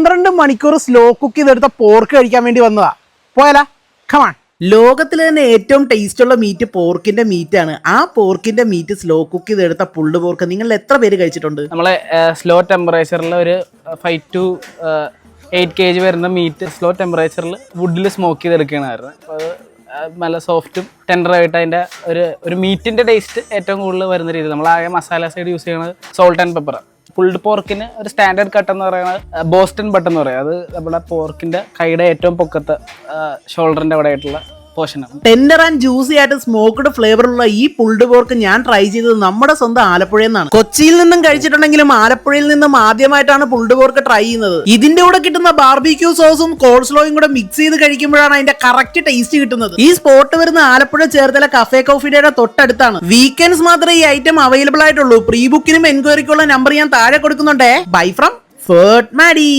12 മണിക്കൂർ slow cook ചെയ്തെടുത്ത pork കഴിക്കാൻ വേണ്ടി വന്നതാ. പോയാലാ? കമാൺ. ലോകത്തിൽ തന്നെ ഏറ്റവും ടേസ്റ്റ് ഉള്ള മീറ്റ് പോർക്കിന്റെ മീറ്റ് ആണ്. ആ പോർക്കിന്റെ മീറ്റ് സ്ലോ കുക്ക് ചെയ്തെടുത്ത പുള്ള് പോർക്ക് നിങ്ങൾ എത്ര പേര് കഴിച്ചിട്ടുണ്ട്? നമ്മളെ സ്ലോ ടെമ്പറേച്ചറിൽ ഒരു 5 to 8 kg വരുന്ന മീറ്റ് സ്ലോ ടെമ്പറേച്ചറിൽ വുഡിൽ സ്മോക്ക് ചെയ്തെടുക്കുകയാണ്. അപ്പോൾ അത് നല്ല സോഫ്റ്റും ടെൻഡറായിട്ട് അതിൻ്റെ ഒരു മീറ്റിൻ്റെ ടേസ്റ്റ് ഏറ്റവും കൂടുതൽ വരുന്ന രീതി. നമ്മൾ ആകെ മസാല സൈഡ് യൂസ് ചെയ്യുന്നത് സോൾട്ട് ആൻഡ് പെപ്പർ. പുൾഡ് പോർക്കിന് ഒരു സ്റ്റാൻഡേർഡ് കട്ട് എന്ന് പറയുന്നത് ബോസ്റ്റൺ ബട്ട് എന്ന് പറയും. അത് നമ്മുടെ പോർക്കിൻ്റെ കൈയുടെ ഏറ്റവും പൊക്കത്തെ ഷോൾഡറിൻ്റെ അവിടെ ആയിട്ടുള്ള പോർഷനാണ്. ടെൻഡർ ആൻഡ് ജ്യൂസി ആയിട്ട് സ്മോക്ക്ഡ് ഫ്ലേവറുള്ള ഈ പുൾഡ് പോർക്ക് ഞാൻ ട്രൈ ചെയ്തത് നമ്മുടെ സ്വന്തം ആലപ്പുഴയിൽ നിന്നാണ്. കൊച്ചിയിൽ നിന്നും കഴിച്ചിട്ടുണ്ടെങ്കിലും ആലപ്പുഴയിൽ നിന്നും ആദ്യമായിട്ടാണ് പുൾഡ് പോർക്ക് ട്രൈ ചെയ്യുന്നത്. ഇതിന്റെ കൂടെ കിട്ടുന്ന ബാർബിക്യൂ സോസും കോൾസ്ലോയും കൂടെ മിക്സ് ചെയ്ത് കഴിക്കുമ്പോഴാണ് അതിന്റെ കറക്റ്റ് ടേസ്റ്റ് കിട്ടുന്നത്. ഈ സ്പോട്ട് വരുന്ന ആലപ്പുഴ ചേർത്തല കഫേ കോഫി ഡേയുടെ തൊട്ടടുത്താണ്. വീക്കെൻഡ്സ് മാത്രമേ ഈ ഐറ്റം അവൈലബിൾ ആയിട്ടുള്ളൂ. പ്രീ ബുക്കിനും എൻക്വയറിക്കുള്ള നമ്പർ ഞാൻ താഴെ കൊടുക്കുന്നുണ്ടേ. ബൈ ഫ്രം ഫേർട്ട് മാഡി.